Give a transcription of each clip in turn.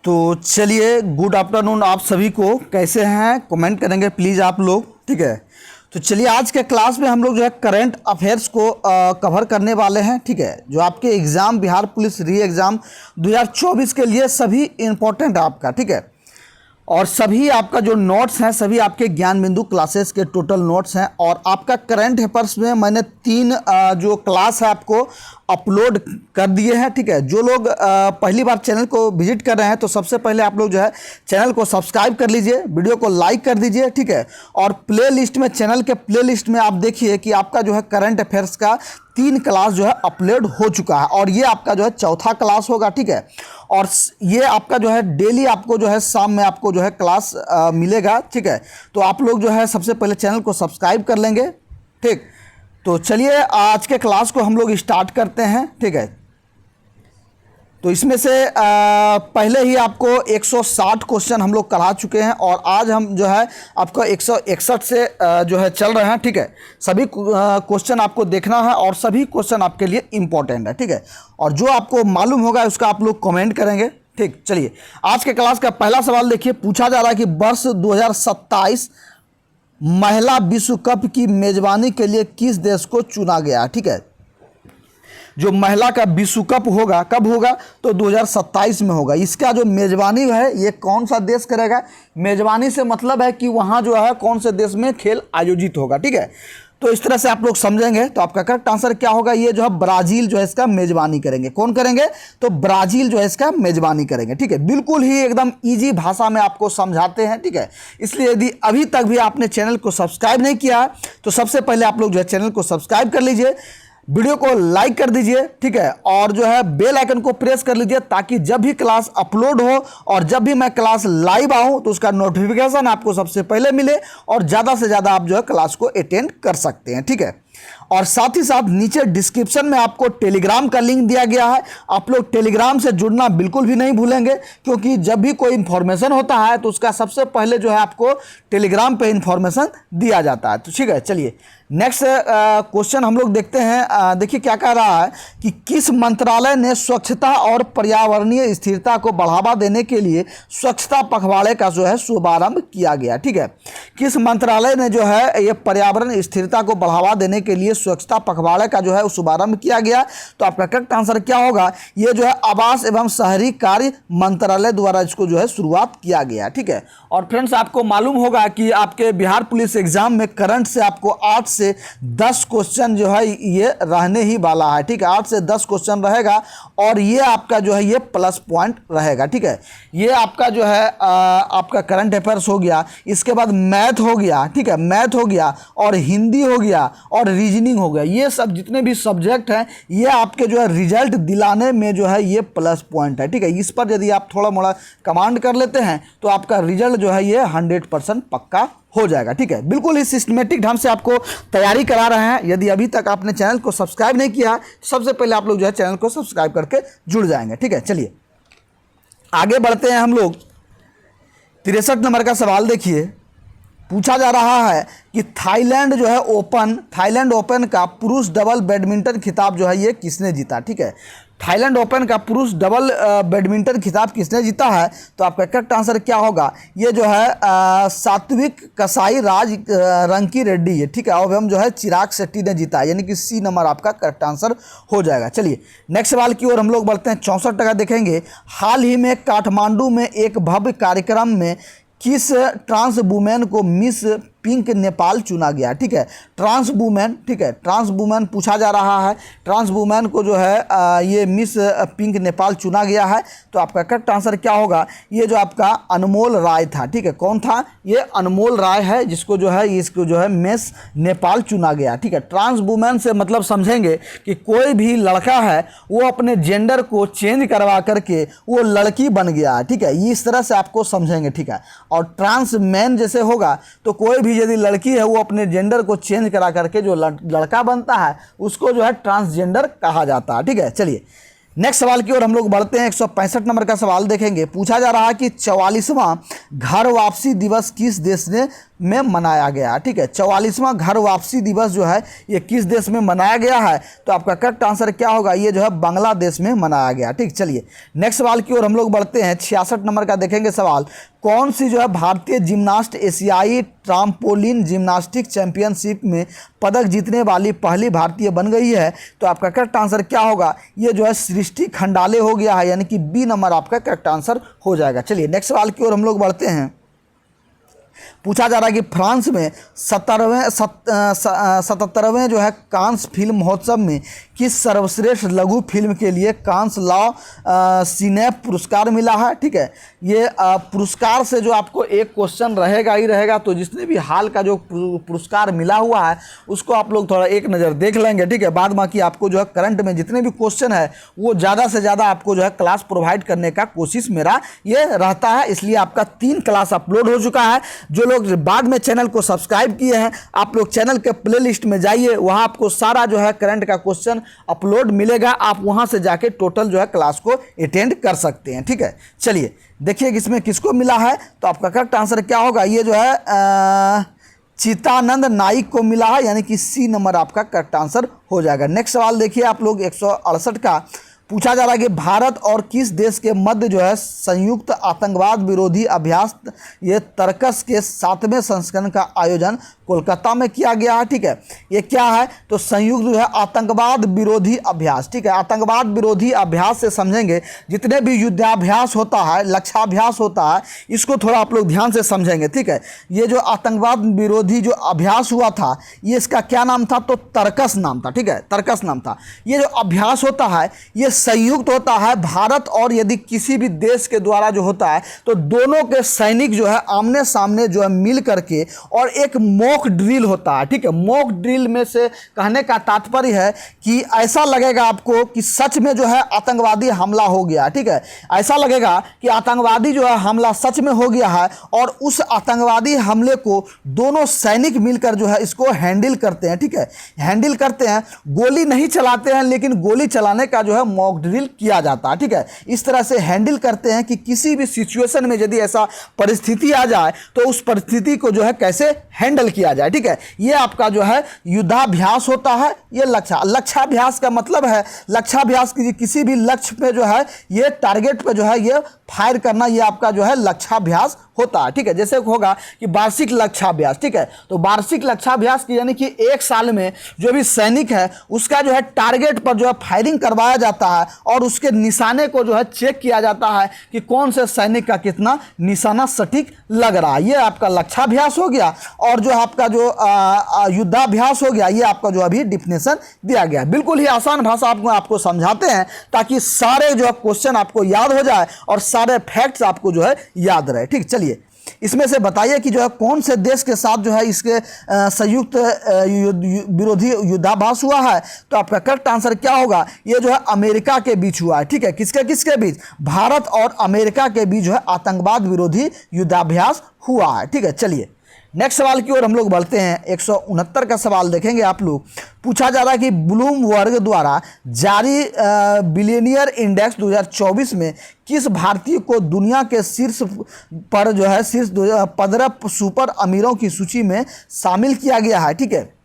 तो चलिए, good afternoon आप सभी को। कैसे हैं कमेंट करेंगे प्लीज़ आप लोग, ठीक है। तो चलिए, आज के क्लास में हम लोग जो है करंट अफेयर्स को कवर करने वाले हैं, ठीक है। जो आपके एग्ज़ाम बिहार पुलिस री एग्ज़ाम 2024 के लिए सभी इम्पोर्टेंट है आपका, ठीक है। और सभी आपका जो नोट्स हैं सभी आपके ज्ञान बिंदु क्लासेस के टोटल नोट्स हैं। और आपका करंट अफेयर्स में मैंने 3 जो क्लास है आपको अपलोड कर दिए हैं, ठीक है। जो लोग पहली बार चैनल को विजिट कर रहे हैं तो सबसे पहले आप लोग जो है चैनल को सब्सक्राइब कर लीजिए, वीडियो को लाइक कर दीजिए, ठीक है। और प्ले लिस्ट में, चैनल के प्ले लिस्ट में आप देखिए कि आपका जो है करंट अफेयर्स का 3 क्लास जो है अपलोड हो चुका है और ये आपका जो है चौथा क्लास होगा, ठीक है। और ये आपका जो है डेली आपको जो है शाम में आपको जो है क्लास मिलेगा, ठीक है। तो आप लोग जो है सबसे पहले चैनल को सब्सक्राइब कर लेंगे, ठीक। तो चलिए, आज के क्लास को हम लोग स्टार्ट करते हैं, ठीक है। तो इसमें से पहले ही आपको 160 क्वेश्चन हम लोग करा चुके हैं और आज हम जो है आपको 161 से जो है चल रहे हैं, ठीक है। सभी क्वेश्चन आपको देखना है और सभी क्वेश्चन आपके लिए इम्पोर्टेंट है, ठीक है। और जो आपको मालूम होगा उसका आप लोग कमेंट करेंगे, ठीक। चलिए, आज के क्लास का पहला सवाल देखिए। पूछा जा रहा है कि वर्ष 2027 महिला विश्व कप की मेजबानी के लिए किस देश को चुना गया, ठीक है। जो महिला का विश्व कप होगा कब होगा, तो 2027 में होगा। इसका जो मेजबानी है ये कौन सा देश करेगा। मेजबानी से मतलब है कि वहाँ जो है कौन से देश में खेल आयोजित होगा, ठीक है। तो इस तरह से आप लोग समझेंगे तो आपका करेक्ट आंसर क्या होगा। ये जो है ब्राज़ील जो है इसका मेजबानी करेंगे। कौन करेंगे, तो ब्राज़ील जो है इसका मेजबानी करेंगे, ठीक है। बिल्कुल ही एकदम इजी भाषा में आपको समझाते हैं, ठीक है। इसलिए यदि अभी तक भी आपने चैनल को सब्सक्राइब नहीं किया है तो सबसे पहले आप लोग जो है चैनल को सब्सक्राइब कर लीजिए, वीडियो को लाइक कर दीजिए, ठीक है। और जो है बेल आइकन को प्रेस कर लीजिए ताकि जब भी क्लास अपलोड हो और जब भी मैं क्लास लाइव आऊँ तो उसका नोटिफिकेशन आपको सबसे पहले मिले और ज़्यादा से ज़्यादा आप जो है क्लास को अटेंड कर सकते हैं, ठीक है। और साथ ही साथ नीचे डिस्क्रिप्शन में आपको टेलीग्राम का लिंक दिया गया है। आप लोग टेलीग्राम से जुड़ना बिल्कुल भी नहीं भूलेंगे क्योंकि जब भी कोई इन्फॉर्मेशन होता है तो उसका सबसे पहले जो है आपको टेलीग्राम पे इन्फॉर्मेशन दिया जाता है, तो ठीक है। चलिए, नेक्स्ट क्वेश्चन हम लोग देखते हैं। देखिए क्या कह रहा है कि किस मंत्रालय ने स्वच्छता और पर्यावरणीय स्थिरता को बढ़ावा देने के लिए स्वच्छता पखवाड़े का जो है शुभारंभ किया गया, ठीक है। किस मंत्रालय ने जो है ये पर्यावरण स्थिरता को बढ़ावा देने के लिए स्वच्छता पखवाड़े का जो है शुभारंभ किया गया, तो आपका करेक्ट आंसर क्या होगा। ये जो है आवास एवं शहरी कार्य मंत्रालय द्वारा इसको जो है शुरुआत किया गया, ठीक है। और फ्रेंड्स, आपको मालूम होगा कि आपके बिहार पुलिस एग्जाम में करंट से आपको 8 से 10 क्वेश्चन जो है ये रहने ही वाला है, ठीक है। 8 से 10 क्वेश्चन रहेगा और ये आपका जो है ये प्लस पॉइंट रहेगा, ठीक है। ये आपका जो है आपका करंट अफेयर्स हो गया, इसके बाद मैथ हो गया, ठीक है। मैथ हो गया और हिंदी हो गया और रीजनिंग हो गया। ये सब जितने भी सब्जेक्ट हैं ये आपके जो है रिजल्ट दिलाने में जो है ये प्लस पॉइंट है, ठीक है। इस पर यदि आप थोड़ा मोड़ा कमांड कर लेते हैं तो आपका रिजल्ट जो है ये 100% पक्का हो जाएगा, ठीक है। बिल्कुल ही सिस्टमेटिक ढंग से आपको तैयारी करा रहे हैं। यदि अभी तक आपने चैनल को सब्सक्राइब नहीं किया तो सबसे पहले आप लोग जो है चैनल को सब्सक्राइब करके जुड़ जाएंगे, ठीक है। चलिए आगे बढ़ते हैं हम लोग। 63 नंबर का सवाल देखिए। पूछा जा रहा है कि थाईलैंड ओपन का पुरुष डबल बैडमिंटन खिताब जो है ये किसने जीता, ठीक है। थाईलैंड ओपन का पुरुष डबल बैडमिंटन खिताब किसने जीता है, तो आपका करेक्ट आंसर क्या होगा। ये जो है सात्विक कसाई राज रंकी रेड्डी है, ठीक है। और हम जो है चिराग शेट्टी ने जीता है, यानी कि सी नंबर आपका करेक्ट आंसर हो जाएगा। चलिए नेक्स्ट सवाल की ओर हम लोग बढ़ते हैं। 64 टका देखेंगे। हाल ही में काठमांडू में एक भव्य कार्यक्रम में किस ट्रांस वुमेन को मिस पिंक नेपाल चुना गया, ठीक है। ट्रांस वुमेन, ठीक है। ट्रांस वुमेन पूछा जा रहा है। ट्रांस वुमेन को जो है ये मिस पिंक नेपाल चुना गया है, तो आपका करेक्ट आंसर क्या होगा। ये जो आपका अनमोल राय था, ठीक है। कौन था, ये अनमोल राय है जिसको जो है इसको जो है मिस नेपाल चुना गया, ठीक है। ट्रांस वुमेन से मतलब समझेंगे कि कोई भी लड़का है वो अपने जेंडर को चेंज करवा करके वो लड़की बन गया है, ठीक है। इस तरह से आपको समझेंगे, ठीक है। और ट्रांस मैन जैसे होगा तो कोई भी यदि लड़की है वो अपने जेंडर को चेंज करा करके जो लड़का बनता है उसको जो है ट्रांसजेंडर कहा जाता है, ठीक है। चलिए नेक्स्ट सवाल की ओर हम लोग बढ़ते हैं। 165 नंबर का सवाल देखेंगे। पूछा जा रहा है कि 44वां घर वापसी दिवस किस देश ने में मनाया गया, ठीक है। 44वां घर वापसी दिवस जो है ये किस देश में मनाया गया है? तो आपका करेक्ट आंसर क्या होगा? ये जो है बांग्लादेश में मनाया गया, ठीक। चलिए नेक्स्ट सवाल की ओर हम लोग बढ़ते हैं। 66 नंबर का देखेंगे सवाल, कौन सी जो है भारतीय जिम्नास्ट एशियाई ट्राम्पोलिन जिम्नास्टिक चैंपियनशिप में पदक जीतने वाली पहली भारतीय बन गई है? तो आपका करेक्ट आंसर क्या होगा? ये जो है सृष्टि खंडाले हो गया है, यानी कि बी नंबर आपका करेक्ट आंसर हो जाएगा। चलिए नेक्स्ट सवाल की ओर हम लोग बढ़ते हैं। पूछा जा रहा है कि फ्रांस में 77वें जो है कांस फिल्म महोत्सव में किस सर्वश्रेष्ठ लघु फिल्म के लिए कांस लॉ सिने पुरस्कार मिला है, ठीक है। ये पुरस्कार से जो आपको एक क्वेश्चन रहेगा ही रहेगा, तो जितने भी हाल का जो पुरस्कार मिला हुआ है उसको आप लोग थोड़ा एक नज़र देख लेंगे, ठीक है। बाद बाकी आपको जो है करंट में जितने भी क्वेश्चन है वो ज़्यादा से ज़्यादा आपको जो है क्लास प्रोवाइड करने का कोशिश मेरा ये रहता है, इसलिए आपका 3 क्लास अपलोड हो चुका है। जो लोग बाद में चैनल को सब्सक्राइब किए हैं, आप लोग चैनल के प्लेलिस्ट में जाइए, वहाँ आपको सारा जो है करंट का क्वेश्चन अपलोड मिलेगा, आप वहाँ से जाके टोटल जो है क्लास को अटेंड कर सकते हैं, ठीक है। चलिए देखिए इसमें किसको मिला है, तो आपका करेक्ट आंसर क्या होगा? ये जो है चितानंद नाइक को मिला है, यानी कि सी नंबर आपका करेक्ट आंसर हो जाएगा। नेक्स्ट सवाल देखिए आप लोग 168 का। पूछा जा रहा है कि भारत और किस देश के मध्य जो है संयुक्त आतंकवाद विरोधी अभ्यास ये तरकस के 7वें संस्करण का आयोजन कोलकाता में किया गया है, ठीक है। ये क्या है? तो संयुक्त जो है आतंकवाद विरोधी अभ्यास, ठीक है। आतंकवाद विरोधी अभ्यास से समझेंगे जितने भी युद्धाभ्यास होता है, लक्ष्याभ्यास होता है, इसको थोड़ा आप लोग ध्यान से समझेंगे, ठीक है। ये जो आतंकवाद विरोधी जो अभ्यास हुआ था ये इसका क्या नाम था? तो तरकस नाम था, ठीक है, तरकस नाम था। ये जो अभ्यास होता है ये संयुक्त होता है, भारत और यदि किसी भी देश के द्वारा जो होता है, तो दोनों के सैनिक जो है आमने सामने जो है मिल करके और एक मॉक ड्रिल होता है, ठीक है। मॉक ड्रिल में से कहने का तात्पर्य है कि ऐसा लगेगा आपको कि सच में जो है आतंकवादी हमला हो गया, ठीक है। ऐसा लगेगा कि आतंकवादी जो है हमला सच में हो गया है और उस आतंकवादी हमले को दोनों सैनिक मिलकर जो है इसको हैंडल करते हैं, ठीक है। हैंडल करते हैं, गोली नहीं चलाते हैं, लेकिन गोली चलाने का जो है मॉक ड्रिल किया जाता है, ठीक है। इस तरह से हैंडल करते हैं कि किसी भी सिचुएशन में यदि ऐसा परिस्थिति आ जाए तो उस परिस्थिति को जो है कैसे हैंडल किया जाए, ठीक है। ये आपका जो है युद्धाभ्यास होता है। ये लक्ष्याभ्यास का मतलब है लक्ष्याभ्यास की किसी भी लक्ष्य पे जो है ये टारगेट पे जो है ये फायर करना, ये आपका जो है लक्ष्याभ्यास होता है, ठीक है। जैसे होगा कि वार्षिक लक्ष्याभ्यास, ठीक है। तो वार्षिक लक्ष्याभ्यास की यानी कि एक साल में जो भी सैनिक है उसका जो है टारगेट पर जो है फायरिंग करवाया जाता है और उसके निशाने को जो है चेक किया जाता है कि कौन से सैनिक का कितना निशाना सटीक लग रहा है। ये आपका लक्ष्याभ्यास हो गया। और जो आपका जो युद्धाभ्यास हो गया, ये आपका जो अभी डिफिनेशन दिया गया। बिल्कुल ही आसान भाषा आपको समझाते हैं ताकि सारे जो क्वेश्चन आपको याद हो जाए और सारे फैक्ट्स आपको जो है याद रहे, ठीक। चलिए इसमें से बताइए कि जो है कौन से देश के साथ जो है इसके संयुक्त विरोधी युद्धाभ्यास हुआ है? तो आपका करेक्ट आंसर क्या होगा? ये जो है अमेरिका के बीच हुआ है, ठीक है। किसके बीच? भारत और अमेरिका के बीच जो है आतंकवाद विरोधी युद्धाभ्यास हुआ है, ठीक है। चलिए नेक्स्ट सवाल की ओर हम लोग बढ़ते हैं। 169 का सवाल देखेंगे आप लोग। पूछा जा रहा है कि ब्लूमबर्ग द्वारा जारी बिलियनियर इंडेक्स 2024 में किस भारतीय को दुनिया के शीर्ष पर जो है शीर्ष 15 सुपर अमीरों की सूची में शामिल किया गया है, ठीक है।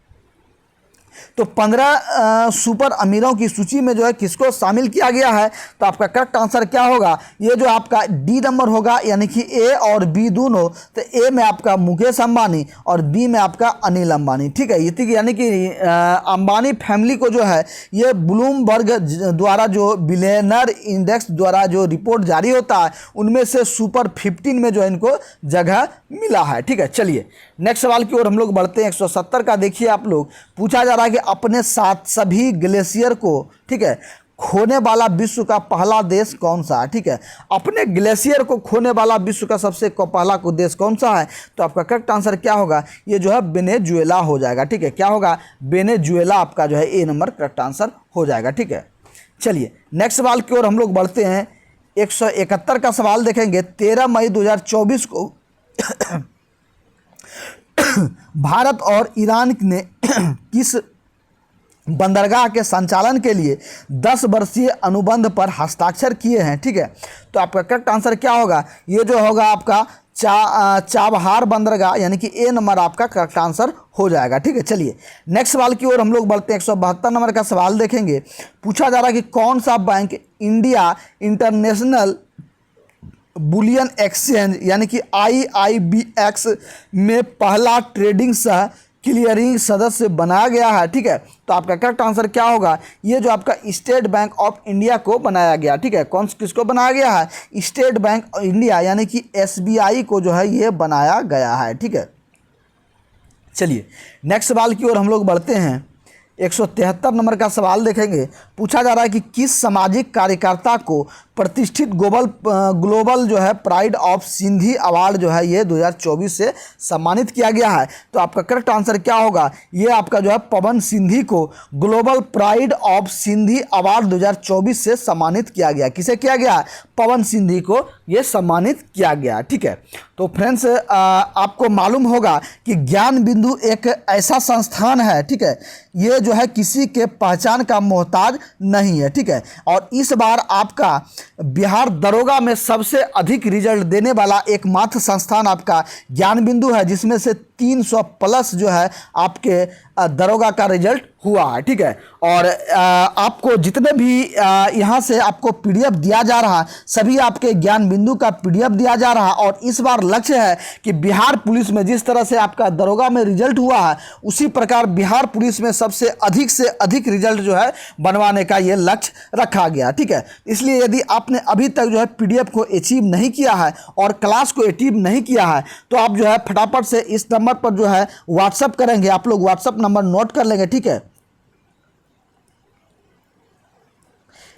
तो 15 सुपर अमीरों की सूची में जो है किसको शामिल किया गया है? तो आपका करेक्ट आंसर क्या होगा? ये जो आपका डी नंबर होगा, यानी कि ए और बी दोनों। तो ए में आपका मुकेश अंबानी और बी में आपका अनिल अंबानी, ठीक है। यानी कि अंबानी फैमिली को जो है ये ब्लूमबर्ग द्वारा जो बिलियनर इंडेक्स द्वारा जो रिपोर्ट जारी होता है उनमें से सुपर 15 में जो है इनको जगह मिला है, ठीक है। चलिए नेक्स्ट सवाल की ओर हम लोग बढ़ते हैं। 170 का देखिए आप लोग। पूछा जा रहा है कि अपने साथ सभी ग्लेशियर को, ठीक है, खोने वाला विश्व का पहला देश कौन सा है, ठीक है। अपने ग्लेशियर को खोने वाला विश्व का सबसे पहला देश कौन सा है? तो आपका करेक्ट आंसर क्या होगा? ये जो है वेनेजुएला हो जाएगा, ठीक है। क्या होगा? वेनेजुएला आपका जो है ए नंबर करेक्ट आंसर हो जाएगा, ठीक है। चलिए नेक्स्ट सवाल की ओर हम लोग बढ़ते हैं। 171 का सवाल देखेंगे। 13 मई 2024 को भारत और ईरान ने किस बंदरगाह के संचालन के लिए 10 वर्षीय अनुबंध पर हस्ताक्षर किए हैं, ठीक है। तो आपका करेक्ट आंसर क्या होगा? ये जो होगा आपका चाबहार बंदरगाह, यानी कि ए नंबर आपका करेक्ट आंसर हो जाएगा। ठीक है, चलिए नेक्स्ट सवाल की ओर हम लोग बढ़ते हैं। 172 नंबर का सवाल देखेंगे। पूछा जा रहा है कि कौन सा bank India international bullion exchange यानी कि IIBX में पहला ट्रेडिंग सह क्लियरिंग सदस्य बनाया गया है। ठीक है, तो आपका करेक्ट आंसर क्या होगा? ये जो आपका स्टेट बैंक ऑफ इंडिया को बनाया गया। ठीक है, किसको बनाया गया है? स्टेट बैंक ऑफ इंडिया यानी कि SBI को जो है ये बनाया गया है। ठीक है, चलिए नेक्स्ट सवाल की ओर हम लोग बढ़ते हैं। 173 नंबर का सवाल देखेंगे। पूछा जा रहा है कि किस सामाजिक कार्यकर्ता को प्रतिष्ठित ग्लोबल जो है प्राइड ऑफ सिंधी अवार्ड जो है ये 2024 से सम्मानित किया गया है? तो आपका करेक्ट आंसर क्या होगा? ये आपका जो है पवन सिंधी को global pride of Sindhi award 2024 से सम्मानित किया गया। किसे किया गया? पवन सिंधी को ये सम्मानित किया गया। ठीक है, तो फ्रेंड्स आपको मालूम होगा कि ज्ञान बिंदु एक ऐसा संस्थान है, ठीक है, ये जो है किसी के पहचान का मोहताज नहीं है। ठीक है, और इस बार आपका बिहार दरोगा में सबसे अधिक रिजल्ट देने वाला एकमात्र संस्थान आपका ज्ञान बिंदु है, जिसमें से 300 प्लस जो है आपके दरोगा का रिजल्ट हुआ है। ठीक है, और आपको जितने भी यहाँ से आपको PDF दिया जा रहा है, सभी आपके ज्ञान बिंदु का PDF दिया जा रहा है। और इस बार लक्ष्य है कि बिहार पुलिस में जिस तरह से आपका दरोगा में रिजल्ट हुआ है, उसी प्रकार बिहार पुलिस में सबसे अधिक रिजल्ट जो है बनवाने का ये लक्ष्य रखा गया। ठीक है, इसलिए यदि आपने अभी तक जो है PDF को अचीव नहीं किया है और क्लास को अचीव नहीं किया है, तो आप जो है फटाफट से इस नंबर पर जो है व्हाट्सअप करेंगे। आप लोग व्हाट्सअप नंबर नोट कर लेंगे। ठीक है,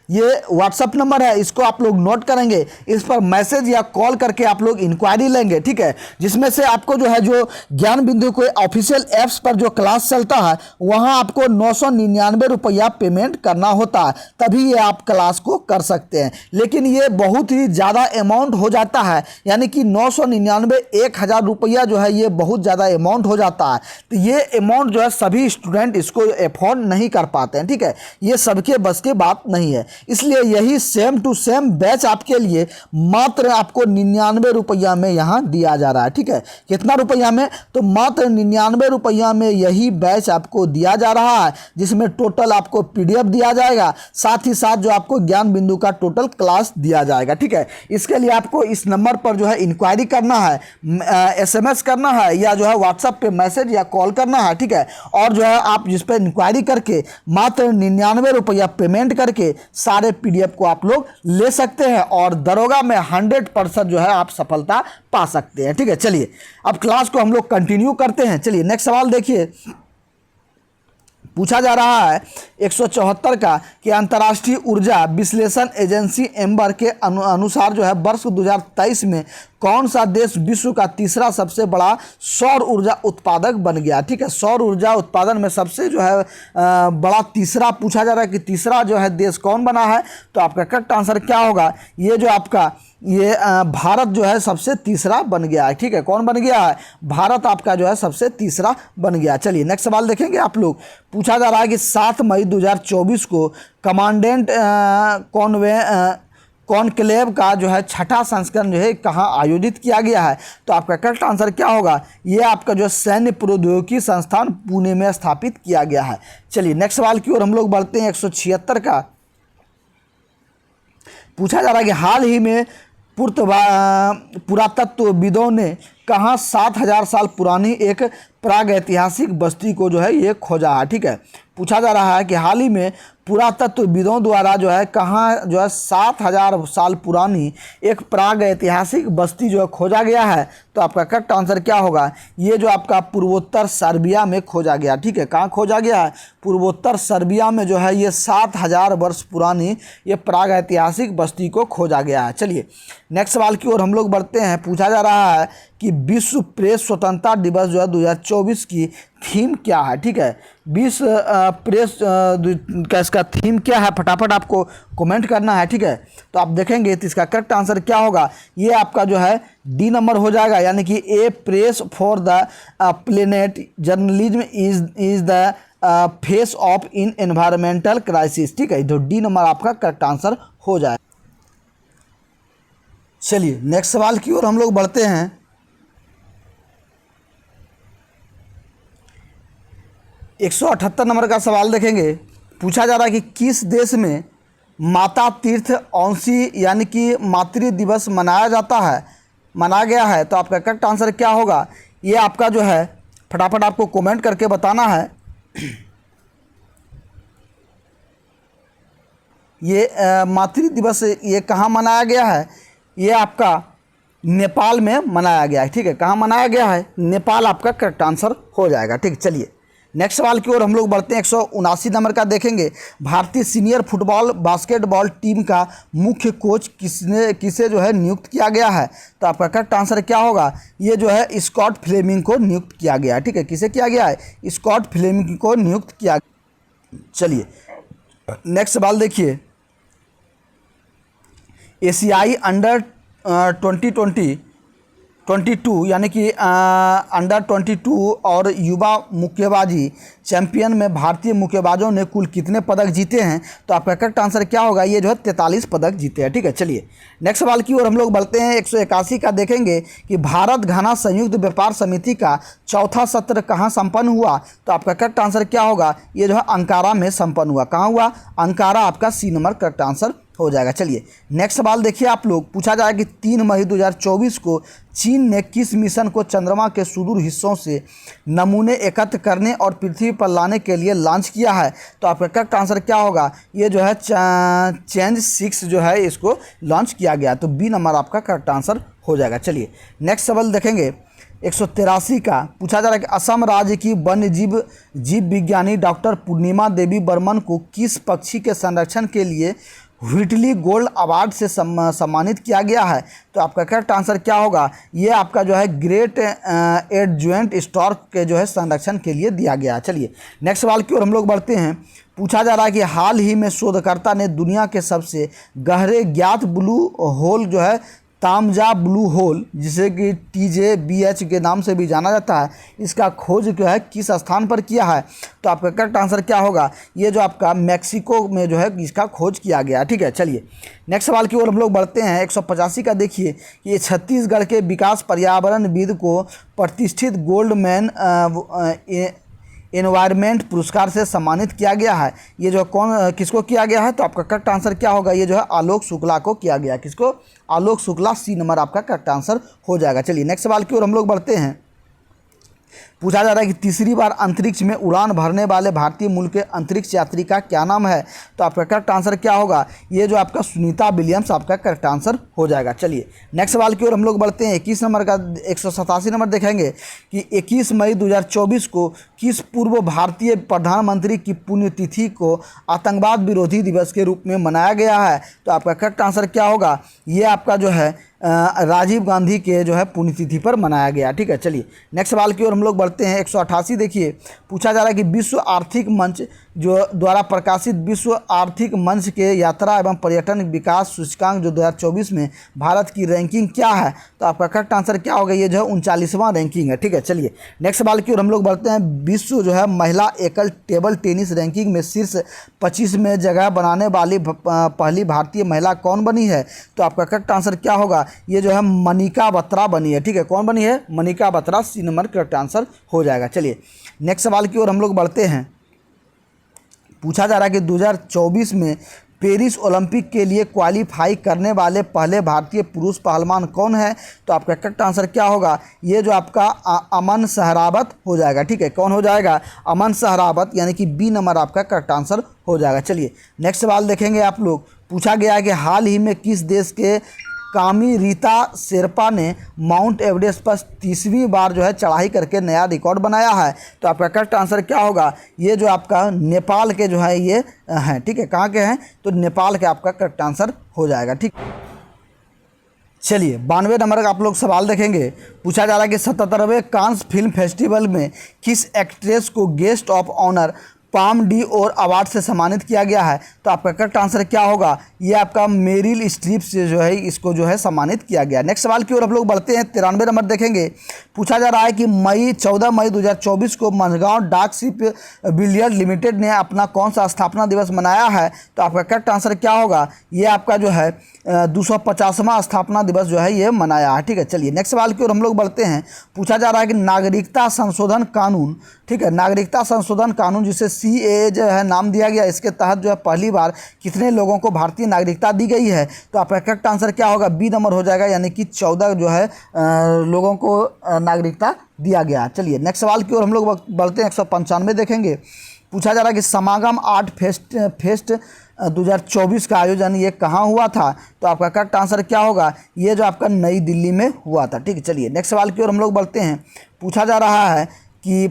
ये व्हाट्सअप नंबर है, इसको आप लोग नोट करेंगे। इस पर मैसेज या कॉल करके आप लोग इंक्वायरी लेंगे। ठीक है, जिसमें से आपको जो है जो ज्ञान बिंदु को ऑफिशियल ऐप्स पर जो क्लास चलता है, वहां आपको 999 रुपया पेमेंट करना होता है, तभी ये आप क्लास को कर सकते हैं। लेकिन ये बहुत ही ज़्यादा अमाउंट हो जाता है, यानी कि 999 1000 रुपया जो है ये बहुत ज़्यादा अमाउंट हो जाता है। तो ये अमाउंट जो है सभी स्टूडेंट इसको अफोर्ड नहीं कर पाते हैं। ठीक है, ये सबके बस की बात नहीं है, इसलिए यही सेम टू सेम बैच आपके लिए मात्र आपको 99 रुपया में यहाँ दिया जा रहा है। ठीक है, कितना रुपया में? तो मात्र 99 रुपया में यही बैच आपको दिया जा रहा है, जिसमें टोटल आपको PDF दिया जाएगा, साथ ही साथ जो आपको ज्ञान बिंदु का टोटल क्लास दिया जाएगा। ठीक है, इसके लिए आपको इस नंबर पर जो है इंक्वायरी करना है, SMS करना है, या जो है व्हाट्सएप पे मैसेज या कॉल करना है। ठीक है, और जो है आप जिस पर इंक्वायरी करके मात्र 99 रुपया पेमेंट करके सारे PDF को आप लोग ले सकते हैं और दरोगा में 100% जो है आप सफलता पा सकते हैं। ठीक है, चलिए अब क्लास को हम लोग कंटिन्यू करते हैं। चलिए नेक्स्ट सवाल देखिए। पूछा जा रहा है 174 का कि अंतर्राष्ट्रीय ऊर्जा विश्लेषण एजेंसी एम्बर के अनुसार जो है वर्ष 2023 में कौन सा देश विश्व का तीसरा सबसे बड़ा सौर ऊर्जा उत्पादक बन गया? ठीक है, सौर ऊर्जा उत्पादन में सबसे जो है बड़ा तीसरा पूछा जा रहा है कि तीसरा जो है देश कौन बना है? तो आपका करेक्ट आंसर क्या होगा? ये जो आपका ये भारत जो है सबसे तीसरा बन गया है। ठीक है, कौन बन गया है? भारत आपका जो है सबसे तीसरा बन गया। चलिए नेक्स्ट सवाल देखेंगे आप लोग। पूछा जा रहा है कि 7 मई 2024 को कमांडेंट कॉन्क्लेव का जो है छठा संस्करण जो है कहाँ आयोजित किया गया है? तो आपका करेक्ट आंसर क्या होगा? ये आपका जो सैन्य प्रौद्योगिकी संस्थान पुणे में स्थापित किया गया है। चलिए नेक्स्ट सवाल की ओर हम लोग बढ़ते हैं। 176 का पूछा जा रहा है कि हाल ही में पुरातत्वविदों ने कहाँ 7000 साल पुरानी एक प्रागैतिहासिक बस्ती को जो है ये खोजा है? ठीक है, पूछा जा रहा है कि हाल ही में पुरातत्वविदों द्वारा जो है कहाँ जो है 7000 साल पुरानी एक प्रागैतिहासिक बस्ती जो है खोजा गया है? तो आपका करेक्ट आंसर क्या होगा? ये जो आपका पूर्वोत्तर सर्बिया में खोजा गया। ठीक है, कहाँ खोजा गया है? पूर्वोत्तर सर्बिया में जो है ये 7000 वर्ष पुरानी ये प्रागैतिहासिक बस्ती को खोजा गया है। चलिए नेक्स्ट सवाल की ओर हम लोग बढ़ते हैं। पूछा जा रहा है कि विश्व प्रेस स्वतंत्रता दिवस जो है 2024 की थीम क्या है? ठीक है, विश्व प्रेस का इसका थीम क्या है? फटाफट आपको कमेंट करना है। ठीक है, तो आप देखेंगे तो इसका करेक्ट आंसर क्या होगा? ये आपका जो है D नंबर हो जाएगा, यानी कि a press for the planet journalism is the face of in environmental crisis. ठीक है, तो D नंबर आपका करेक्ट आंसर हो जाए। चलिए नेक्स्ट सवाल की ओर हम लोग बढ़ते हैं। 178 नंबर का सवाल देखेंगे। पूछा जा रहा है कि किस देश में माता तीर्थ औंसी यानी कि मातृ दिवस मनाया गया है। तो आपका करेक्ट आंसर क्या होगा, ये आपका जो है फटाफट आपको कमेंट करके बताना है। ये मातृ दिवस ये कहाँ मनाया गया है, ये आपका नेपाल में मनाया गया है। ठीक है, कहाँ मनाया गया है, नेपाल आपका करेक्ट आंसर हो जाएगा। ठीक है, चलिए नेक्स्ट सवाल की ओर हम लोग बढ़ते हैं। 179 नंबर का देखेंगे। भारतीय सीनियर फुटबॉल बास्केटबॉल टीम का मुख्य कोच किसे जो है नियुक्त किया गया है। तो आपका करेक्ट आंसर क्या होगा, ये जो है स्कॉट फ्लेमिंग को नियुक्त किया गया है। ठीक है, किसे किया गया है, स्कॉट फ्लेमिंग को नियुक्त किया। चलिए नेक्स्ट सवाल देखिए। एशियाई अंडर 22 यानी कि अंडर 22 और युवा मुक्केबाजी चैंपियन में भारतीय मुक्केबाजों ने कुल कितने पदक जीते हैं। तो आपका करेक्ट आंसर क्या होगा, ये जो है 43 पदक जीते हैं। ठीक है, चलिए नेक्स्ट सवाल की ओर हम लोग बढ़ते हैं। 181 का देखेंगे कि भारत घाना संयुक्त व्यापार समिति का चौथा सत्र कहाँ संपन्न हुआ। तो आपका करेक्ट आंसर क्या होगा, ये जो है अंकारा में संपन्न हुआ। कहाँ हुआ, अंकारा आपका सी नंबर करेक्ट आंसर हो जाएगा। चलिए नेक्स्ट सवाल देखिए आप लोग। पूछा जाएगा कि 3 मई 2024 को चीन ने किस मिशन को चंद्रमा के सुदूर हिस्सों से नमूने एकत्र करने और पृथ्वी पर लाने के लिए लॉन्च किया है। तो आपका करेक्ट आंसर क्या होगा, ये जो है चेंज 6 जो है इसको लॉन्च किया गया। तो बी नंबर आपका करेक्ट आंसर हो जाएगा। चलिए नेक्स्ट सवाल देखेंगे। 183 का पूछा जा रहा है कि असम राज्य की वन्य जीव विज्ञानी डॉक्टर पूर्णिमा देवी बर्मन को किस पक्षी के संरक्षण के लिए व्हिटली गोल्ड अवार्ड से सम्मानित किया गया है। तो आपका करेक्ट आंसर क्या होगा, ये आपका जो है ग्रेट एडजुएंट स्टॉर्क के जो है संरक्षण के लिए दिया गया है। चलिए नेक्स्ट सवाल की ओर हम लोग बढ़ते हैं। पूछा जा रहा है कि हाल ही में शोधकर्ता ने दुनिया के सबसे गहरे ज्ञात ब्लू होल जो है तामजा ब्लू होल, जिसे कि TJBH के नाम से भी जाना जाता है, इसका खोज जो है किस स्थान पर किया है। तो आपका करेक्ट आंसर क्या होगा, ये जो आपका मैक्सिको में जो है इसका खोज किया गया। ठीक है, चलिए नेक्स्ट सवाल की ओर हम लोग बढ़ते हैं। 185 का देखिए कि ये छत्तीसगढ़ के विकास पर्यावरणविद को प्रतिष्ठित गोल्डमैन एनवायरनमेंट पुरस्कार से सम्मानित किया गया है। ये जो किसको किया गया है। तो आपका करेक्ट आंसर क्या होगा, ये जो है आलोक शुक्ला को किया गया। किसको, आलोक शुक्ला, सी नंबर आपका करेक्ट आंसर हो जाएगा। चलिए नेक्स्ट सवाल की ओर हम लोग बढ़ते हैं। पूछा जा रहा है कि तीसरी बार अंतरिक्ष में उड़ान भरने वाले भारतीय मूल के अंतरिक्ष यात्री का क्या नाम है। तो आपका करेक्ट आंसर क्या होगा, ये जो आपका सुनीता विलियम्स आपका करेक्ट आंसर हो जाएगा। चलिए नेक्स्ट सवाल की ओर हम लोग बढ़ते हैं। 21 नंबर का 187 नंबर देखेंगे कि 21 मई 2024 को किस पूर्व भारतीय प्रधानमंत्री की पुण्यतिथि को आतंकवाद विरोधी दिवस के रूप में मनाया गया है। तो आपका करेक्ट आंसर क्या होगा, ये आपका जो है राजीव गांधी के जो है पुण्यतिथि पर मनाया गया। ठीक है, चलिए नेक्स्ट सवाल की ओर हम लोग बढ़ते हैं। 188 देखिए। पूछा जा रहा है कि विश्व आर्थिक मंच जो द्वारा प्रकाशित विश्व आर्थिक मंच के यात्रा एवं पर्यटन विकास सूचकांक जो 2024 में भारत की रैंकिंग क्या है। तो आपका करेक्ट आंसर क्या होगा, ये जो है 39वां रैंकिंग है। ठीक है, चलिए नेक्स्ट सवाल की ओर हम लोग बढ़ते हैं। विश्व जो है महिला एकल टेबल टेनिस रैंकिंग में शीर्ष 25 में जगह बनाने वाली पहली भारतीय महिला कौन बनी है। तो आपका करेक्ट आंसर क्या होगा, ये जो है मनिका बत्रा बनी है। ठीक है, कौन बनी है, Manika Batra, C number correct answer हो जाएगा। चलिए नेक्स्ट सवाल की ओर हम लोग बढ़ते हैं। पूछा जा रहा है कि 2024 में पेरिस ओलंपिक के लिए क्वालिफाई करने वाले पहले भारतीय पुरुष पहलवान कौन है। तो आपका करेक्ट आंसर क्या होगा, ये जो आपका अमन सहरावत हो जाएगा। ठीक है, कौन हो जाएगा, अमन सहरावत, यानी कि बी नंबर आपका करेक्ट आंसर हो जाएगा। चलिए नेक्स्ट सवाल देखेंगे आप लोग। पूछा गया है कि हाल ही में किस देश के कामी रीता शेरपा ने माउंट एवरेस्ट पर 30वीं बार जो है चढ़ाई करके नया रिकॉर्ड बनाया है। तो आपका करेक्ट आंसर क्या होगा, ये जो आपका नेपाल के जो है ये हैं। ठीक है, कहाँ के हैं, तो नेपाल के आपका करेक्ट आंसर हो जाएगा। ठीक, चलिए 92 नंबर का आप लोग सवाल देखेंगे। पूछा जा रहा है कि 77वें कांस फिल्म फेस्टिवल में किस एक्ट्रेस को guest of honour Palme d'Or award से सम्मानित किया गया है। तो आपका करेक्ट आंसर क्या होगा, ये आपका मेरिल स्ट्रीप से जो है इसको जो है सम्मानित किया गया। नेक्स्ट सवाल की ओर हम लोग बढ़ते हैं। 93 नंबर देखेंगे। पूछा जा रहा है कि 14 मई 2024 को मनगांव डाक शिप बिलियर्ड लिमिटेड ने अपना कौन सा स्थापना दिवस मनाया है। तो आपका करेक्ट आंसर क्या होगा, ये आपका जो है 250वां स्थापना दिवस जो है ये मनाया है। ठीक है, चलिए नेक्स्ट सवाल की ओर हम लोग बढ़ते हैं। पूछा जा रहा है कि नागरिकता संशोधन कानून, ठीक है, नागरिकता संशोधन कानून जिसे CAA जो है नाम दिया गया, इसके तहत जो है पहली बार कितने लोगों को भारतीय नागरिकता दी गई है? तो आपका करेक्ट आंसर क्या होगा? बी नंबर हो जाएगा, यानी कि 14 जो है लोगों को नागरिकता दिया गया। चलिए नेक्स्ट सवाल की ओर हम लोग बढ़ते हैं। 195 देखेंगे। पूछा जा रहा है कि समागम आर्ट फेस्ट 2024 का आयोजन ये कहाँ हुआ था? तो आपका करेक्ट आंसर क्या होगा? ये जो आपका नई दिल्ली में हुआ था। ठीक है, चलिए नेक्स्ट सवाल की ओर हम लोग बढ़ते हैं। पूछा जा रहा है कि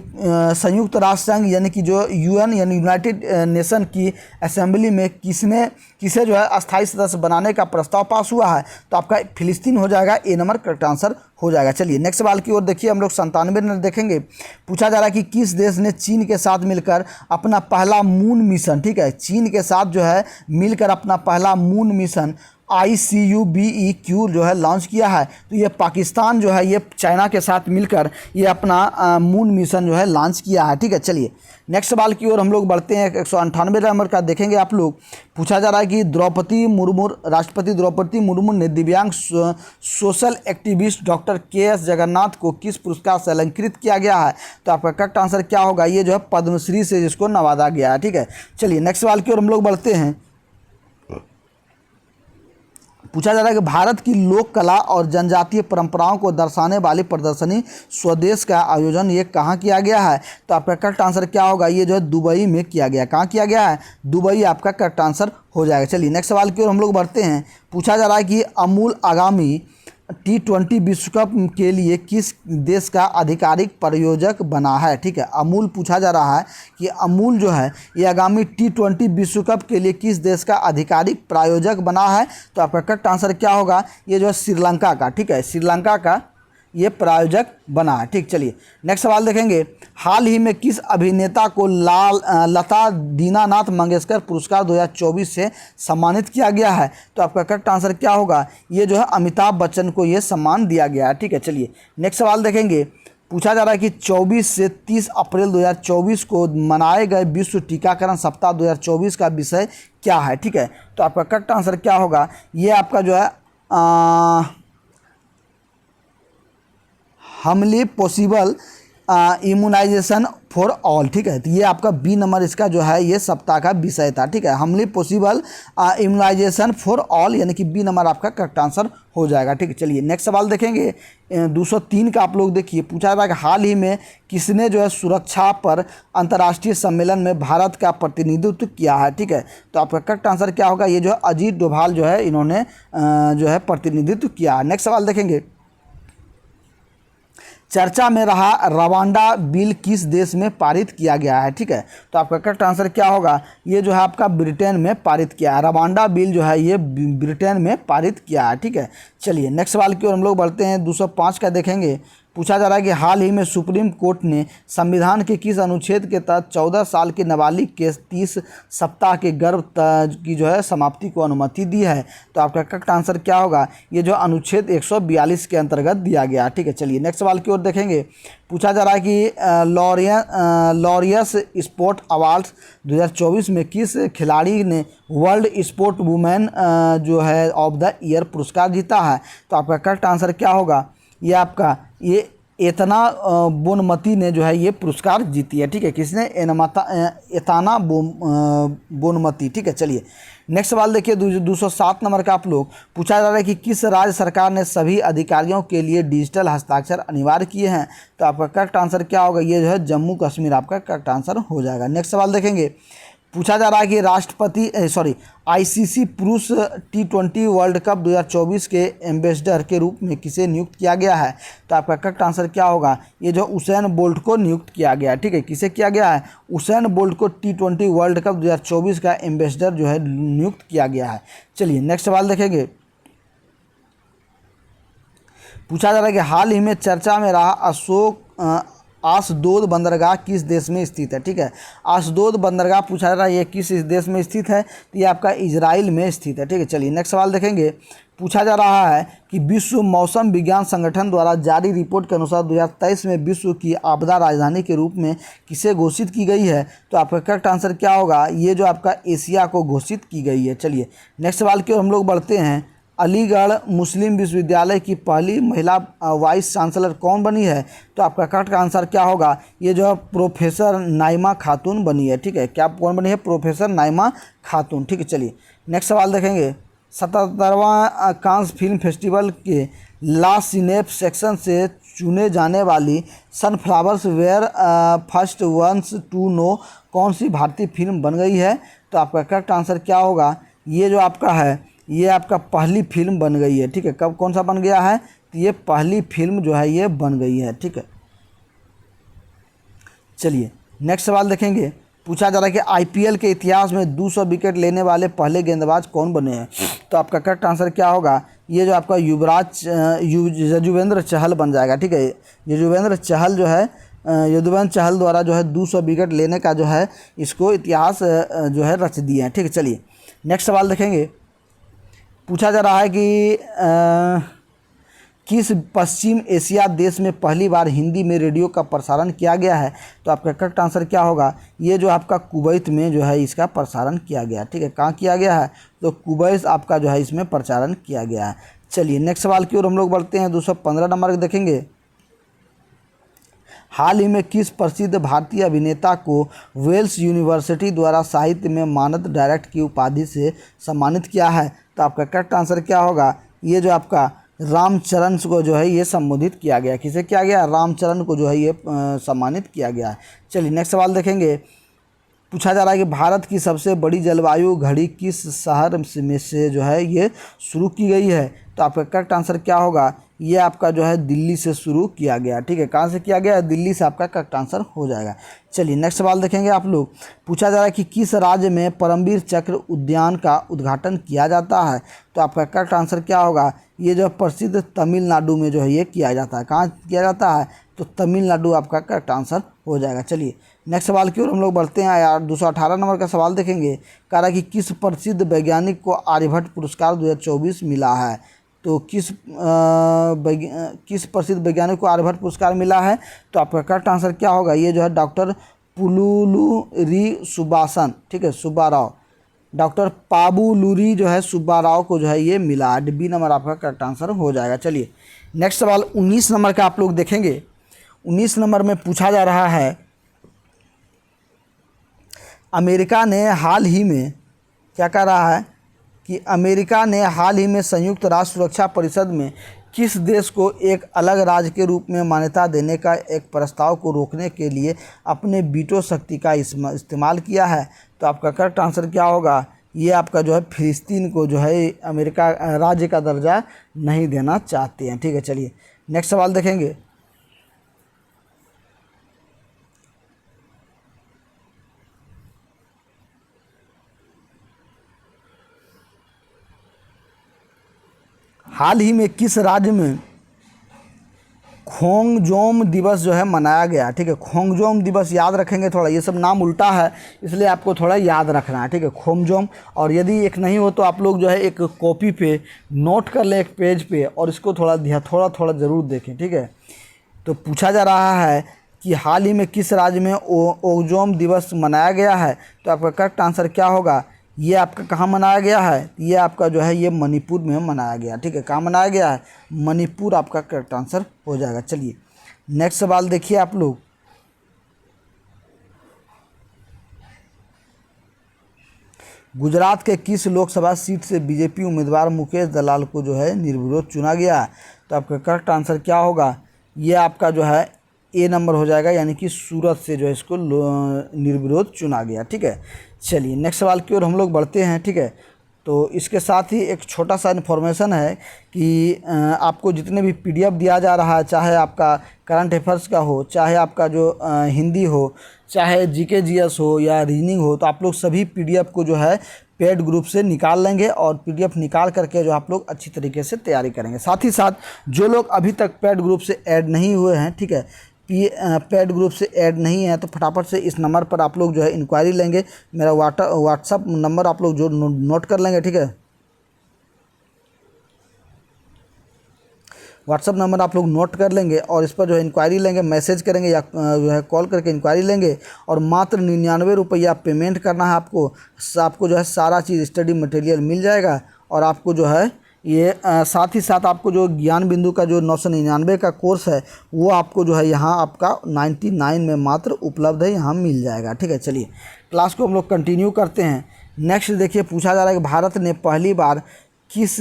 संयुक्त राष्ट्र संघ यानी कि जो UN यानी यूनाइटेड नेशन की असेंबली में किसे जो है अस्थायी सदस्य बनाने का प्रस्ताव पास हुआ है? तो आपका फिलिस्तीन हो जाएगा, ए नंबर करेक्ट आंसर हो जाएगा। चलिए नेक्स्ट सवाल की ओर देखिए, हम लोग 97 नंबर देखेंगे। पूछा जा रहा है कि किस देश ने चीन के साथ मिलकर अपना पहला मून मिशन, ठीक है, चीन के साथ जो है मिलकर अपना पहला मून मिशन ICUBEQ जो है लॉन्च किया है? तो ये पाकिस्तान जो है ये चाइना के साथ मिलकर ये अपना मून मिशन जो है लॉन्च किया है। ठीक है, चलिए नेक्स्ट सवाल की ओर हम लोग बढ़ते हैं। 198 नंबर का देखेंगे आप लोग। पूछा जा रहा है कि राष्ट्रपति द्रौपदी मुर्मू ने दिव्यांग social activist doctor KS Jagannath को किस पुरस्कार से अलंकृत किया गया है? तो आपका करेक्ट आंसर क्या होगा? ये जो है पद्मश्री से जिसको नवाजा गया है। ठीक है, चलिए नेक्स्ट सवाल की ओर हम लोग बढ़ते हैं। पूछा जा रहा है कि भारत की लोक कला और जनजातीय परंपराओं को दर्शाने वाली प्रदर्शनी स्वदेश का आयोजन ये कहाँ किया गया है? तो आपका करेक्ट आंसर क्या होगा? ये जो है दुबई में किया गया। कहाँ किया गया है? दुबई आपका करेक्ट आंसर हो जाएगा। चलिए नेक्स्ट सवाल की ओर हम लोग बढ़ते हैं। पूछा जा रहा है कि अमूल आगामी T20 विश्व कप के लिए किस देश का आधिकारिक प्रायोजक बना है? ठीक है, अमूल पूछा जा रहा है कि अमूल जो है ये आगामी T20 विश्व कप के लिए किस देश का आधिकारिक प्रायोजक बना है? तो आपका करेक्ट आंसर क्या होगा? ये जो है श्रीलंका का। ठीक है, श्रीलंका का ये प्रायोजक बना है। ठीक, चलिए नेक्स्ट सवाल देखेंगे। हाल ही में किस अभिनेता को लता दीनानाथ मंगेशकर पुरस्कार 2024 से सम्मानित किया गया है? तो आपका करेक्ट आंसर क्या होगा? ये जो है अमिताभ बच्चन को ये सम्मान दिया गया है। ठीक है, चलिए नेक्स्ट सवाल देखेंगे। पूछा जा रहा है कि 24 से 30 अप्रैल 2024 को मनाए गए विश्व टीकाकरण सप्ताह 2024 का विषय क्या है? ठीक है, तो आपका करेक्ट आंसर क्या होगा? ये आपका जो है Hamli possible immunisation for all. ठीक है, तो ये आपका बी नंबर इसका जो है ये सप्ताह का विषय था। ठीक है, Hamli possible immunisation for all, यानी कि बी नंबर आपका करेक्ट आंसर हो जाएगा। ठीक है, चलिए नेक्स्ट सवाल देखेंगे। 203 का आप लोग देखिए। पूछा जा रहा है कि हाल ही में किसने जो है सुरक्षा पर अंतर्राष्ट्रीय सम्मेलन में भारत का प्रतिनिधित्व किया है? ठीक है, तो आपका करेक्ट आंसर क्या होगा? ये जो है अजीत डोभाल जो है इन्होंने जो है प्रतिनिधित्व किया है। नेक्स्ट सवाल देखेंगे। चर्चा में रहा रवांडा बिल किस देश में पारित किया गया है? ठीक है, तो आपका करेक्ट आंसर क्या होगा? ये जो है आपका ब्रिटेन में पारित किया है। रवांडा बिल जो है ये ब्रिटेन में पारित किया है। ठीक है, चलिए नेक्स्ट सवाल की ओर हम लोग बढ़ते हैं। 205 का देखेंगे। पूछा जा रहा है कि हाल ही में सुप्रीम कोर्ट ने संविधान के किस अनुच्छेद के तहत 14 साल के नाबालिग के 30 सप्ताह के गर्भ की जो है समाप्ति को अनुमति दी है? तो आपका करेक्ट आंसर क्या होगा? ये जो अनुच्छेद 142 के अंतर्गत दिया गया। ठीक है, चलिए नेक्स्ट सवाल की ओर देखेंगे। पूछा जा रहा है कि लॉरियस स्पोर्ट अवार्ड्स 2024 में किस खिलाड़ी ने वर्ल्ड स्पोर्ट वुमेन जो है ऑफ द ईयर पुरस्कार जीता है? तो आपका करेक्ट आंसर क्या होगा? ये आपका ये एतना बोनमती ने जो है ये पुरस्कार जीती है। ठीक है, किसने? Aitana Bonmati. ठीक है, चलिए नेक्स्ट सवाल देखिए। 207 नंबर का आप लोग। पूछा जा रहा है कि किस राज्य सरकार ने सभी अधिकारियों के लिए डिजिटल हस्ताक्षर अनिवार्य किए हैं? तो आपका करेक्ट आंसर क्या होगा? ये जो है जम्मू कश्मीर आपका करेक्ट आंसर हो जाएगा। नेक्स्ट सवाल देखेंगे। पूछा जा रहा है कि ICC पुरुष T20 वर्ल्ड कप 2024 के एम्बेसडर के रूप में किसे नियुक्त किया गया है? तो आपका करेक्ट आंसर क्या होगा? ये जो उसेन बोल्ट को नियुक्त किया गया है। ठीक है, किसे किया गया है? उसेन बोल्ट को T20 वर्ल्ड कप 2024 का एम्बेसडर जो है नियुक्त किया गया है। चलिए नेक्स्ट सवाल देखेंगे। पूछा जा रहा है कि हाल ही में चर्चा में रहा आशदोद बंदरगाह किस देश में स्थित है? ठीक है, आशदोद बंदरगाह पूछा जा रहा है ये किस देश में स्थित है? तो ये आपका इजराइल में स्थित है। ठीक है, चलिए नेक्स्ट सवाल देखेंगे। पूछा जा रहा है कि विश्व मौसम विज्ञान संगठन द्वारा जारी रिपोर्ट के अनुसार 2023 में विश्व की आपदा राजधानी के रूप में किसे घोषित की गई है? तो आपका करेक्ट आंसर क्या होगा? ये जो आपका एशिया को घोषित की गई है। चलिए नेक्स्ट सवाल की ओर हम लोग बढ़ते हैं। अलीगढ़ मुस्लिम विश्वविद्यालय की पहली महिला वाइस चांसलर कौन बनी है? तो आपका करेक्ट का आंसर क्या होगा? ये जो है प्रोफेसर नाइमा खातून बनी है। ठीक है, क्या कौन बनी है? प्रोफेसर नाइमा खातून। ठीक है, चलिए नेक्स्ट सवाल देखेंगे। 77वां कांस फिल्म फेस्टिवल के ला सिनेप सेक्शन से चुने जाने वाली sunflowers were first once to know कौन सी भारतीय फिल्म बन गई है? तो आपका करेक्ट आंसर क्या होगा? ये जो आपका है, ये आपका पहली फिल्म बन गई है। ठीक है, कब कौन सा बन गया है? तो ये पहली फिल्म जो है ये बन गई है। ठीक है, चलिए नेक्स्ट सवाल देखेंगे। पूछा जा रहा है कि आईपीएल के इतिहास में 200 विकेट लेने वाले पहले गेंदबाज कौन बने हैं? तो आपका करेक्ट आंसर क्या होगा? ये जो आपका युजवेंद्र चहल बन जाएगा। ठीक है, युजवेंद्र चहल जो है, युजवेंद्र चहल द्वारा जो है 200 विकेट लेने का जो है इसको इतिहास जो है रच दिए हैं। ठीक है, चलिए नेक्स्ट सवाल देखेंगे। पूछा जा रहा है कि किस पश्चिम एशिया देश में पहली बार हिंदी में रेडियो का प्रसारण किया गया है? तो आपका करेक्ट आंसर क्या होगा? ये जो आपका कुवैत में जो है इसका प्रसारण किया गया। ठीक है, कहाँ किया गया है? तो कुवैत आपका जो है इसमें प्रसारण किया गया है। चलिए नेक्स्ट सवाल की ओर हम लोग बढ़ते हैं। 215 नंबर देखेंगे। हाल ही में किस प्रसिद्ध भारतीय अभिनेता को वेल्स यूनिवर्सिटी द्वारा साहित्य में मानद डायरेक्ट की उपाधि से सम्मानित किया है? तो आपका करेक्ट आंसर क्या होगा? ये जो आपका रामचरण को जो है ये संबोधित किया गया। किसे किया गया? रामचरण को जो है ये सम्मानित किया गया है। चलिए नेक्स्ट सवाल देखेंगे। पूछा जा रहा है कि भारत की सबसे बड़ी जलवायु घड़ी किस शहर में से जो है ये शुरू की गई है? तो आपका करेक्ट आंसर क्या होगा? ये आपका जो है दिल्ली से शुरू किया गया। ठीक है, कहाँ से किया गया? दिल्ली से आपका करेक्ट आंसर हो जाएगा। चलिए नेक्स्ट सवाल देखेंगे आप लोग। पूछा जा रहा है कि किस राज्य में परमवीर चक्र उद्यान का उद्घाटन किया जाता है? तो आपका करेक्ट आंसर क्या होगा? ये जो प्रसिद्ध तमिलनाडु में जो है ये किया जाता है। कहाँ किया जाता है? तो तमिलनाडु आपका करेक्ट आंसर हो जाएगा। चलिए नेक्स्ट सवाल की ओर हम लोग बढ़ते हैं यार। 218 नंबर का सवाल देखेंगे। कह रहा है कि किस प्रसिद्ध वैज्ञानिक को आर्यभट्ट पुरस्कार 2024 मिला है? तो किस प्रसिद्ध वैज्ञानिक को आर्यभट्ट पुरस्कार मिला है? तो आपका करेक्ट आंसर क्या होगा? ये जो है डॉक्टर पुलुलुरी सुब्बासन। ठीक है, सुब्बाराव, डॉक्टर पाबुलुरी जो है सुब्बाराव को जो है ये मिला है। बी नंबर आपका करेक्ट आंसर हो जाएगा। चलिए नेक्स्ट सवाल 19 नंबर का आप लोग देखेंगे। 19 नंबर में पूछा जा रहा है, अमेरिका ने हाल ही में क्या कर रहा है कि अमेरिका ने हाल ही में संयुक्त राष्ट्र सुरक्षा परिषद में किस देश को एक अलग राज्य के रूप में मान्यता देने का एक प्रस्ताव को रोकने के लिए अपने वीटो शक्ति का इस्तेमाल किया है? तो आपका करेक्ट आंसर क्या होगा? ये आपका जो है फिलिस्तीन को जो है अमेरिका राज्य का दर्जा नहीं देना चाहते हैं। ठीक है, चलिए नेक्स्ट सवाल देखेंगे। हाल ही में किस राज्य में खोंगजोम दिवस जो है मनाया गया? ठीक है, खोंगजोम दिवस याद रखेंगे थोड़ा, ये सब नाम उल्टा है इसलिए आपको थोड़ा याद रखना है। ठीक है, खोंगजोम। और यदि एक नहीं हो तो आप लोग जो है एक कॉपी पे नोट कर लें, एक पेज पे, और इसको थोड़ा ज़रूर देखें। ठीक है, तो पूछा जा रहा है कि हाल ही में किस राज्य में ओंगजोम दिवस मनाया गया है? तो आपका करेक्ट आंसर क्या होगा? ये आपका कहाँ मनाया गया है? ये आपका जो है ये मणिपुर में मनाया गया। ठीक है, कहाँ मनाया गया है? मणिपुर आपका करेक्ट आंसर हो जाएगा। चलिए नेक्स्ट सवाल देखिए आप लोग। गुजरात के किस लोकसभा सीट से बीजेपी उम्मीदवार मुकेश दलाल को जो है निर्विरोध चुना गया? तो आपका करेक्ट आंसर क्या होगा? ये आपका जो है ए नंबर हो जाएगा, यानी कि सूरत से जो है इसको निर्विरोध चुना गया। ठीक है, चलिए नेक्स्ट सवाल की ओर हम लोग बढ़ते हैं। ठीक है, तो इसके साथ ही एक छोटा सा इन्फॉर्मेशन है कि आपको जितने भी पीडीएफ दिया जा रहा है, चाहे आपका करंट अफेयर्स का हो, चाहे आपका जो हिंदी हो, चाहे जीके जीएस हो या रीजनिंग हो, तो आप लोग सभी पीडीएफ को जो है पेड ग्रुप से निकाल लेंगे और पीडीएफ निकाल करके जो आप लोग अच्छी तरीके से तैयारी करेंगे। साथ ही साथ जो लोग अभी तक पेड ग्रुप से ऐड नहीं हुए हैं, ठीक है, पेड ग्रुप से ऐड नहीं है, तो फटाफट से इस नंबर पर आप लोग जो है इंक्वायरी लेंगे। मेरा व्हाट्सअप नंबर आप लोग जो नोट कर लेंगे। ठीक है, व्हाट्सअप नंबर आप लोग नोट कर लेंगे और इस पर जो है इंक्वायरी लेंगे, मैसेज करेंगे या जो है कॉल करके इंक्वायरी लेंगे। और मात्र 99 रुपया पेमेंट करना है आपको जो है सारा चीज़ स्टडी मटेरियल मिल जाएगा और आपको जो है ये साथ ही साथ आपको जो ज्ञान बिंदु का जो 999 का कोर्स है वो आपको जो है यहाँ आपका 99 में मात्र उपलब्ध है, यहाँ मिल जाएगा। ठीक है, चलिए क्लास को हम लोग कंटिन्यू करते हैं। नेक्स्ट देखिए, पूछा जा रहा है कि भारत ने पहली बार किस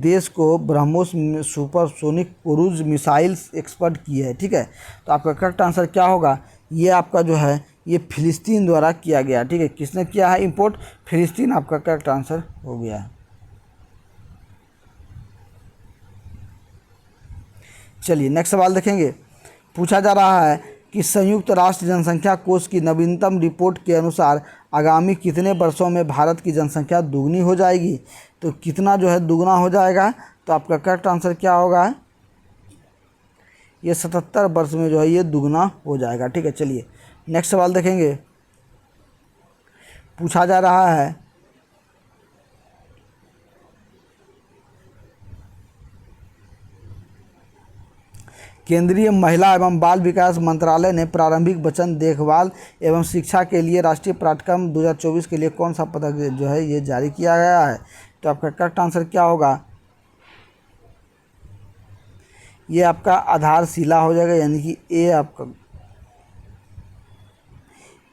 देश को BrahMos supersonic cruise missiles export की है। ठीक है, तो आपका करेक्ट आंसर क्या होगा, ये आपका जो है ये फिलिस्तीन द्वारा किया गया। ठीक है, किसने किया है इंपोर्ट, फिलिस्तीन आपका करेक्ट आंसर हो गया है। चलिए नेक्स्ट सवाल देखेंगे। पूछा जा रहा है कि संयुक्त राष्ट्र जनसंख्या कोष की नवीनतम रिपोर्ट के अनुसार आगामी कितने वर्षों में भारत की जनसंख्या दुगनी हो जाएगी। तो कितना जो है दुगना हो जाएगा, तो आपका करेक्ट आंसर क्या होगा, ये 77 वर्ष में जो है ये दुगना हो जाएगा। ठीक है, चलिए नेक्स्ट सवाल देखेंगे। पूछा जा रहा है केंद्रीय महिला एवं बाल विकास मंत्रालय ने प्रारंभिक बचपन देखभाल एवं शिक्षा के लिए राष्ट्रीय पाठ्यक्रम 2024 के लिए कौन सा पदक जो है ये जारी किया गया है। तो आपका करेक्ट आंसर क्या होगा, ये आपका आधारशिला हो जाएगा, यानी कि ए आपका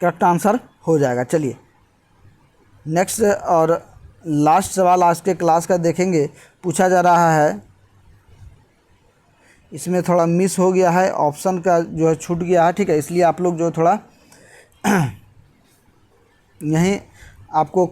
करेक्ट आंसर हो जाएगा। चलिए नेक्स्ट और लास्ट सवाल आज के क्लास का देखेंगे। पूछा जा रहा है, इसमें थोड़ा मिस हो गया है, ऑप्शन का जो है छूट गया है। ठीक है, इसलिए आप लोग जो थोड़ा यहीं आपको